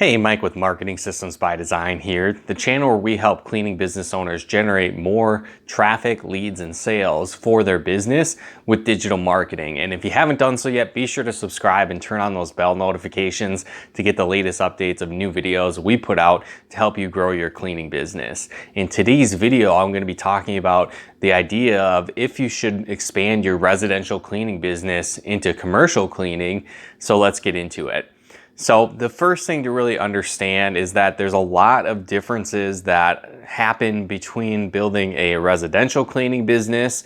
Hey, Mike with Marketing Systems by Design here, the channel where we help cleaning business owners generate more traffic, leads, and sales for their business with digital marketing. And if you haven't done so yet, be sure to subscribe and turn on those bell notifications to get the latest updates of new videos we put out to help you grow your cleaning business. In today's video, I'm going to be talking about the idea of if you should expand your residential cleaning business into commercial cleaning. So let's get into it. So the first thing to really understand is that there's a lot of differences that happen between building a residential cleaning business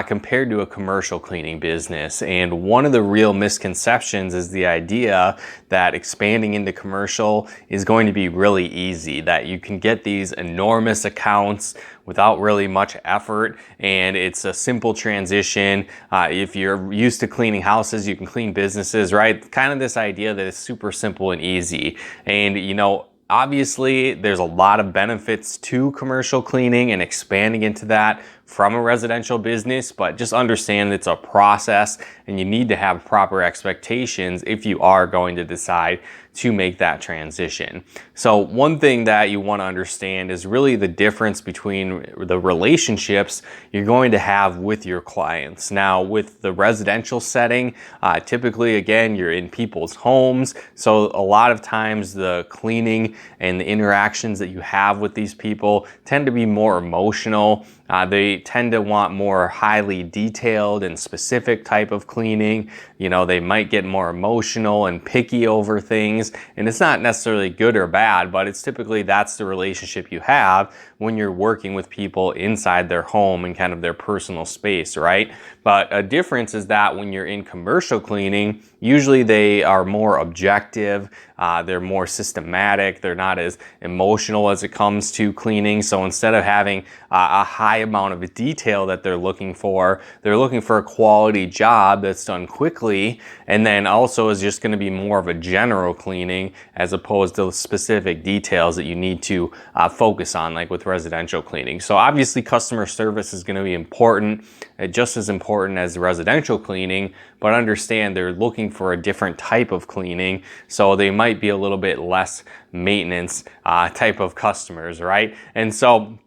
compared to a commercial cleaning business. And one of the real misconceptions is the idea that expanding into commercial is going to be really easy, that you can get these enormous accounts without really much effort, and it's a simple transition. If you're used to cleaning houses, you can clean businesses, right? Kind of this idea that it's super simple and easy. And obviously there's a lot of benefits to commercial cleaning and expanding into that from a residential business, but just understand it's a process and you need to have proper expectations if you are going to decide to make that transition. So one thing that you want to understand is really the difference between the relationships you're going to have with your clients. Now, with the residential setting, typically, again, you're in people's homes. So a lot of times the cleaning and the interactions that you have with these people tend to be more emotional. They tend to want more highly detailed and specific type of cleaning. They might get more emotional and picky over things. And it's not necessarily good or bad, but it's typically that's the relationship you have when you're working with people inside their home and kind of their personal space, right? But a difference is that when you're in commercial cleaning, usually they are more objective, they're more systematic, they're not as emotional as it comes to cleaning. So instead of having a high amount of detail that they're looking for a quality job that's done quickly, and then also is just going to be more of a general cleaning as opposed to specific details that you need to focus on, like with residential cleaning. So obviously customer service is going to be important, just as important as residential cleaning, but understand they're looking for a different type of cleaning, so they might be a little bit less maintenance type of customers, right? And so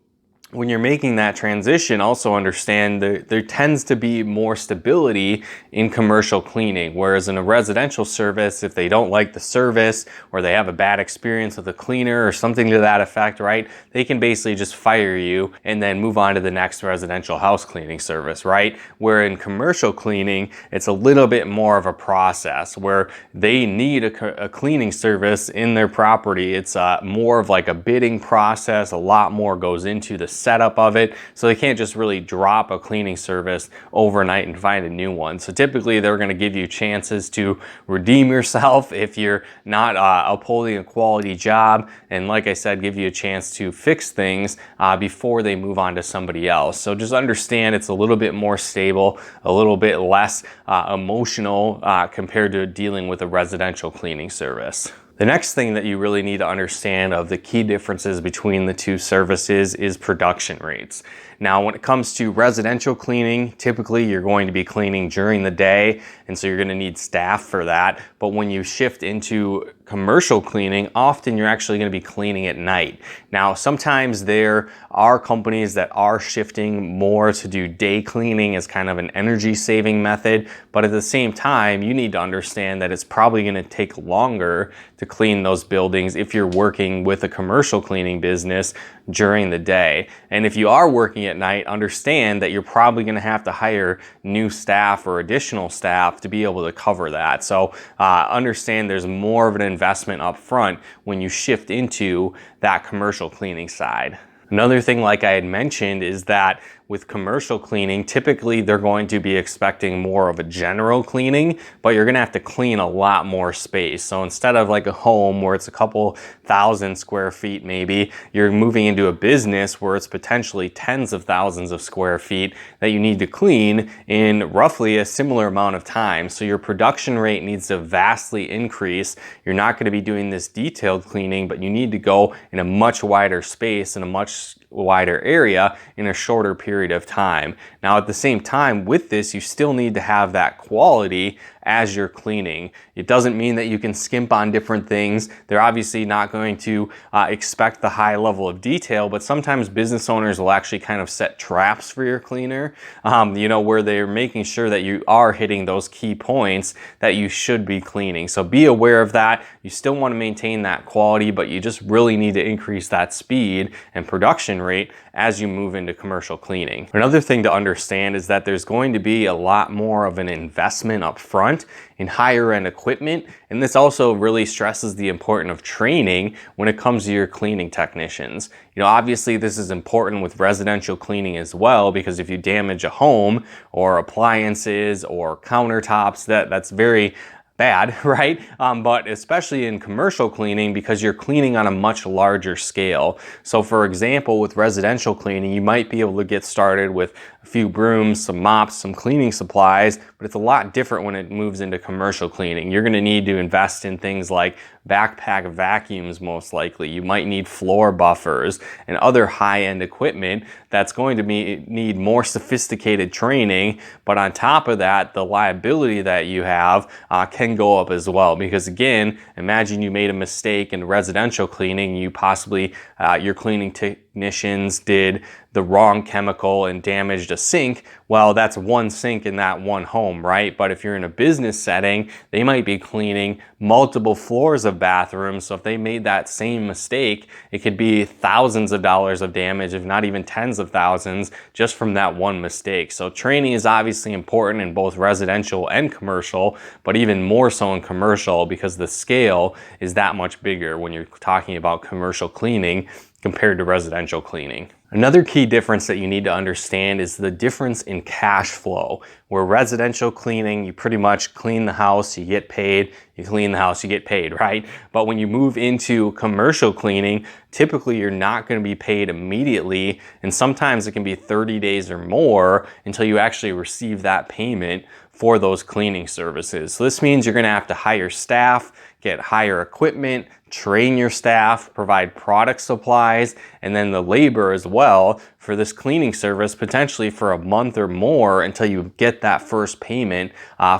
when you're making that transition, also understand there tends to be more stability in commercial cleaning, whereas in a residential service, if they don't like the service or they have a bad experience with a cleaner or something to that effect, right, they can basically just fire you and then move on to the next residential house cleaning service, right? Where in commercial cleaning, it's a little bit more of a process where they need a cleaning service in their property. It's more of like a bidding process. A lot more goes into the setup of it, so they can't just really drop a cleaning service overnight and find a new one. So typically they're going to give you chances to redeem yourself if you're not upholding a quality job, and like I said, give you a chance to fix things before they move on to somebody else. So just understand it's a little bit more stable, a little bit less emotional compared to dealing with a residential cleaning service. The next thing that you really need to understand of the key differences between the two services is production rates. Now, when it comes to residential cleaning, typically you're going to be cleaning during the day, and so you're going to need staff for that. But when you shift into commercial cleaning, often you're actually going to be cleaning at night. Now, sometimes there are companies that are shifting more to do day cleaning as kind of an energy saving method, but at the same time, you need to understand that it's probably going to take longer to clean those buildings if you're working with a commercial cleaning business during the day. And if you are working at night, understand that you're probably going to have to hire new staff or additional staff to be able to cover that. So understand there's more of an investment up front when you shift into that commercial cleaning side. Another thing, like I had mentioned, is that with commercial cleaning, typically they're going to be expecting more of a general cleaning, but you're going to have to clean a lot more space. So instead of like a home where it's a couple thousand square feet, maybe you're moving into a business where it's potentially tens of thousands of square feet that you need to clean in roughly a similar amount of time. So your production rate needs to vastly increase. You're not going to be doing this detailed cleaning, but you need to go in a much wider space and a much wider area in a shorter period of time. Now, at the same time, with this, you still need to have that quality as you're cleaning. It doesn't mean that you can skimp on different things. They're obviously not going to expect the high level of detail, but sometimes business owners will actually kind of set traps for your cleaner, where they're making sure that you are hitting those key points that you should be cleaning. So be aware of that. You still want to maintain that quality, but you just really need to increase that speed and production rate as you move into commercial cleaning. Another thing to understand is that there's going to be a lot more of an investment up front in higher end equipment, and this also really stresses the importance of training when it comes to your cleaning technicians. Obviously this is important with residential cleaning as well, because if you damage a home or appliances or countertops, that's very bad, right? But especially in commercial cleaning, because you're cleaning on a much larger scale. So for example, with residential cleaning, you might be able to get started with a few brooms, some mops, some cleaning supplies, but it's a lot different when it moves into commercial cleaning. You're going to need to invest in things like backpack vacuums, most likely. You might need floor buffers and other high-end equipment that's going to need more sophisticated training. But on top of that, the liability that you have can go up as well, because again, imagine you made a mistake in residential cleaning. You possibly, your cleaning technicians did the wrong chemical and damaged a sink. Well, that's one sink in that one home, right? But if you're in a business setting, they might be cleaning multiple floors of bathrooms. So if they made that same mistake, it could be thousands of dollars of damage, if not even tens of thousands, just from that one mistake. So training is obviously important in both residential and commercial, but even more so in commercial, because the scale is that much bigger when you're talking about commercial cleaning compared to residential cleaning. Another key difference that you need to understand is the difference in cash flow. Where residential cleaning, you pretty much clean the house, you get paid, you clean the house, you get paid, right? But when you move into commercial cleaning, typically you're not going to be paid immediately, and sometimes it can be 30 days or more until you actually receive that payment for those cleaning services. So this means you're going to have to hire staff, get higher equipment, train your staff, provide product supplies, and then the labor as well for this cleaning service, potentially for a month or more until you get that first payment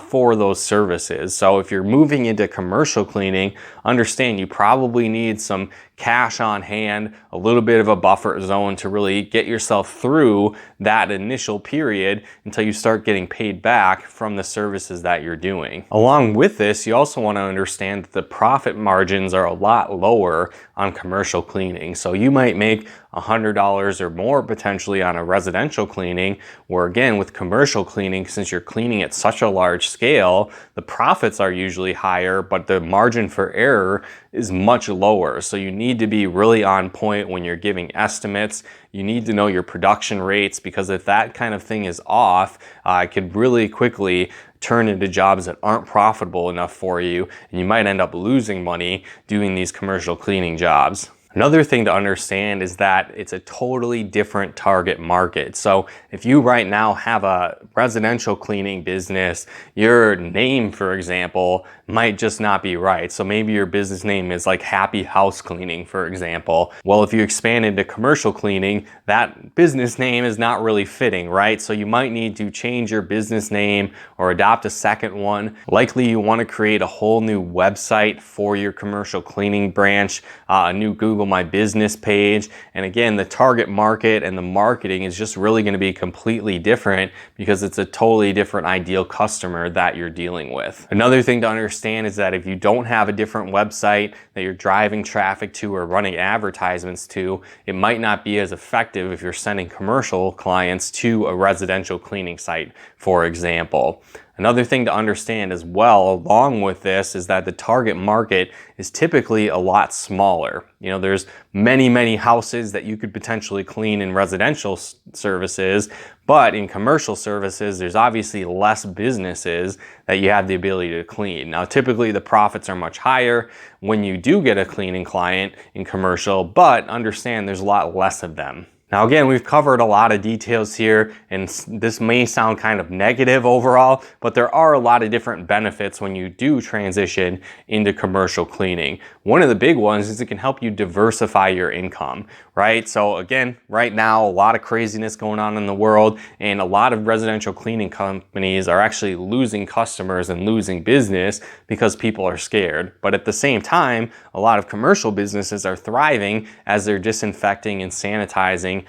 for those services. So if you're moving into commercial cleaning, understand you probably need some cash on hand, a little bit of a buffer zone to really get yourself through that initial period until you start getting paid back from the services that you're doing. Along with this, you also want to understand that the profit margins are a lot lower on commercial cleaning. So you might make $100 or more potentially on a residential cleaning, where again with commercial cleaning, since you're cleaning at such a large scale, the profits are usually higher, but the margin for error is much lower. So you need to be really on point when you're giving estimates. You need to know your production rates, because if that kind of thing is off, it could really quickly turn into jobs that aren't profitable enough for you, and you might end up losing money doing these commercial cleaning jobs. Another thing to understand is that it's a totally different target market. So if you right now have a residential cleaning business, your name, for example, might just not be right. So maybe your business name is like Happy House Cleaning, for example. Well, if you expand into commercial cleaning, that business name is not really fitting, right? So you might need to change your business name or adopt a second one. Likely you want to create a whole new website for your commercial cleaning branch, a new Google My Business page. And again, the target market and the marketing is just really going to be completely different, because it's a totally different ideal customer that you're dealing with. Another thing to understand is that if you don't have a different website that you're driving traffic to or running advertisements to, it might not be as effective if you're sending commercial clients to a residential cleaning site, for example. Another thing to understand as well along with this is that the target market is typically a lot smaller. There's many houses that you could potentially clean in residential services, but in commercial services, there's obviously less businesses that you have the ability to clean. Now, typically the profits are much higher when you do get a cleaning client in commercial, but understand there's a lot less of them. Now again, we've covered a lot of details here, and this may sound kind of negative overall, but there are a lot of different benefits when you do transition into commercial cleaning. One of the big ones is it can help you diversify your income, right? So again, right now, a lot of craziness going on in the world, and a lot of residential cleaning companies are actually losing customers and losing business because people are scared. But at the same time, a lot of commercial businesses are thriving as they're disinfecting and sanitizing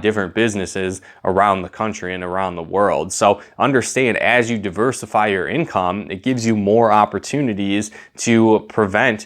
different businesses around the country and around the world. So understand, as you diversify your income, it gives you more opportunities to prevent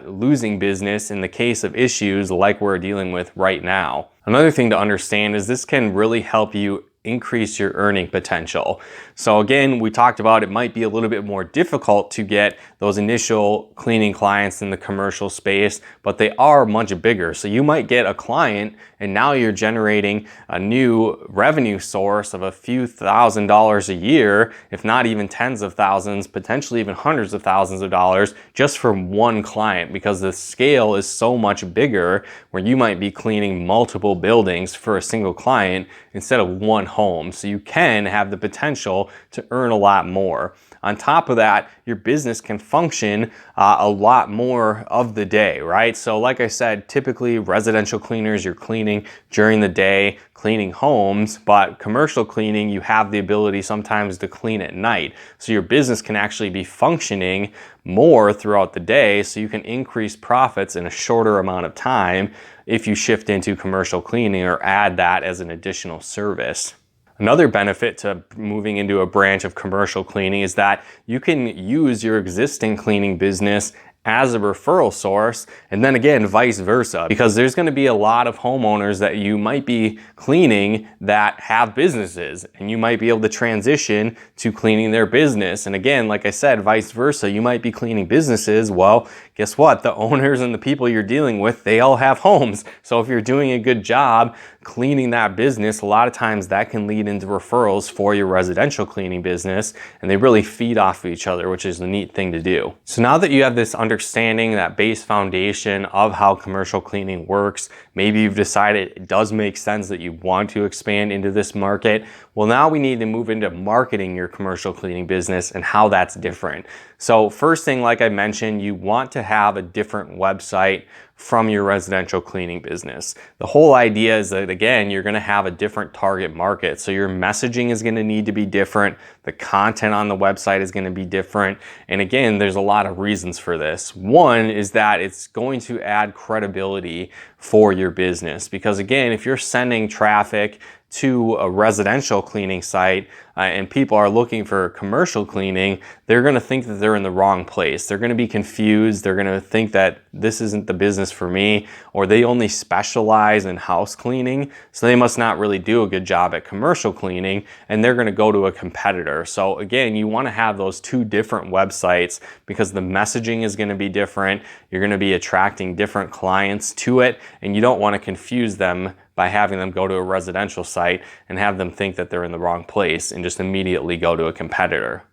losing business in the case of issues like we're dealing with right now. Another thing to understand is this can really help you increase your earning potential. So again, we talked about it might be a little bit more difficult to get those initial cleaning clients in the commercial space, but they are much bigger. So you might get a client and now you're generating a new revenue source of a few $1,000s a year, if not even tens of thousands, potentially even hundreds of thousands of dollars just from one client, because the scale is so much bigger where you might be cleaning multiple buildings for a single client instead of one home. So you can have the potential to earn a lot more. On top of that, your business can function a lot more of the day, right? So like I said, typically residential cleaners, you're cleaning during the day, cleaning homes, but commercial cleaning, you have the ability sometimes to clean at night. So your business can actually be functioning more throughout the day, so you can increase profits in a shorter amount of time if you shift into commercial cleaning or add that as an additional service. Another benefit to moving into a branch of commercial cleaning is that you can use your existing cleaning business as a referral source, and then again, vice versa, because there's going to be a lot of homeowners that you might be cleaning that have businesses, and you might be able to transition to cleaning their business. And again, like I said, vice versa, you might be cleaning businesses. Well, guess what? The owners and the people you're dealing with, they all have homes. So if you're doing a good job cleaning that business, a lot of times that can lead into referrals for your residential cleaning business, and they really feed off of each other, which is a neat thing to do. So now that you have this understanding, that base foundation of how commercial cleaning works, maybe you've decided it does make sense that you want to expand into this market. Well, now we need to move into marketing your commercial cleaning business and how that's different. So first thing, like I mentioned, you want to have a different website from your residential cleaning business. The whole idea is that, again, you're going to have a different target market. So your messaging is going to need to be different. The content on the website is going to be different. And again, there's a lot of reasons for this. One is that it's going to add credibility for your business, because again, if you're sending traffic to a residential cleaning site and people are looking for commercial cleaning, they're going to think that they're in the wrong place. They're going to be confused. They're going to think that this isn't the business for me, or they only specialize in house cleaning, so they must not really do a good job at commercial cleaning, and they're going to go to a competitor. So again, you want to have those two different websites because the messaging is going to be different. You're going to be attracting different clients to it, and you don't want to confuse them by having them go to a residential site and have them think that they're in the wrong place and just immediately go to a competitor.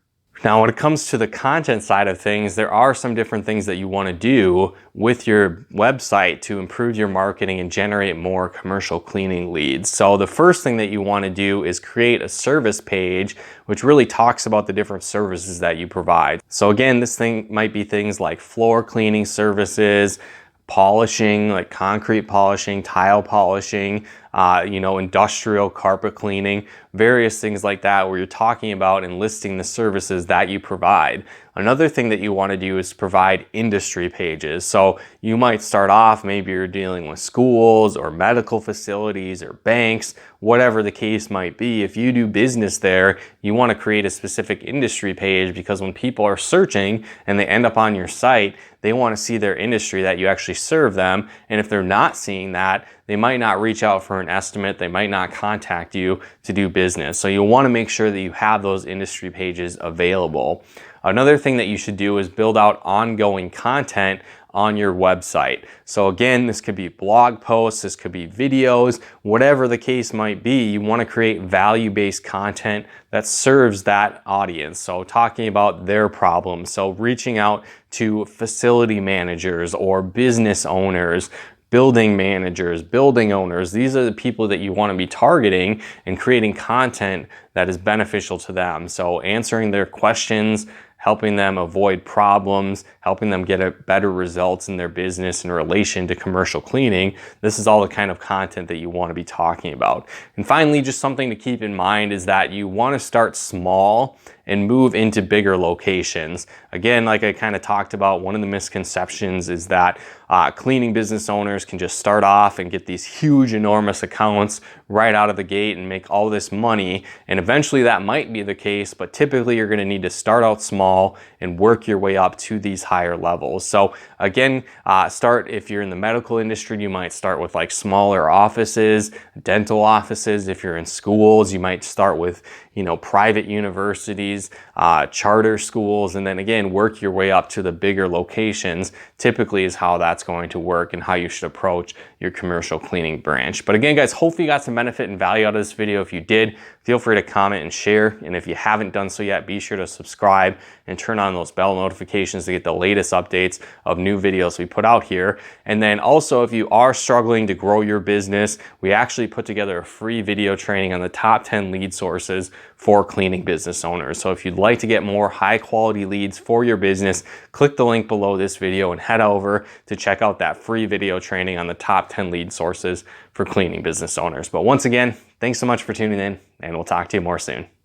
Now, when it comes to the content side of things, there are some different things that you want to do with your website to improve your marketing and generate more commercial cleaning leads. So the first thing that you want to do is create a service page, which really talks about the different services that you provide. So again, this thing might be things like floor cleaning services, polishing, like concrete polishing, tile polishing, industrial carpet cleaning, various things like that, where you're talking about and listing the services that you provide. Another thing that you want to do is provide industry pages. So you might start off, maybe you're dealing with schools or medical facilities or banks, whatever the case might be. If you do business there, you want to create a specific industry page, because when people are searching and they end up on your site, they want to see their industry that you actually serve them. And if they're not seeing that, they might not reach out for an estimate. They might not contact you to do business. So you'll want to make sure that you have those industry pages available. Another thing that you should do is build out ongoing content on your website. So again, this could be blog posts, this could be videos, whatever the case might be. You want to create value-based content that serves that audience. So talking about their problems. So reaching out to facility managers or business owners, building managers, building owners. These are the people that you want to be targeting and creating content that is beneficial to them. So answering their questions, helping them avoid problems, helping them get better results in their business in relation to commercial cleaning. This is all the kind of content that you want to be talking about. And finally, just something to keep in mind is that you want to start small and move into bigger locations. Again, like I kind of talked about, one of the misconceptions is that cleaning business owners can just start off and get these huge, enormous accounts right out of the gate and make all this money. And eventually that might be the case, but typically you're going to need to start out small and work your way up to these higher levels. So again, if you're in the medical industry, you might start with like smaller offices, dental offices. If you're in schools, you might start with, private universities, charter schools, and then again, work your way up to the bigger locations, typically is how that's going to work and how you should approach your commercial cleaning branch. But again, guys, hopefully you got some benefit and value out of this video. If you did, feel free to comment and share. And if you haven't done so yet, be sure to subscribe and turn on those bell notifications to get the latest updates of new videos we put out here. And then also, if you are struggling to grow your business, we actually put together a free video training on the top 10 lead sources for cleaning business owners. So if you'd like to get more high quality leads for your business, click the link below this video and head over to check out that free video training on the top 10 lead sources for cleaning business owners. But once again, thanks so much for tuning in, and we'll talk to you more soon.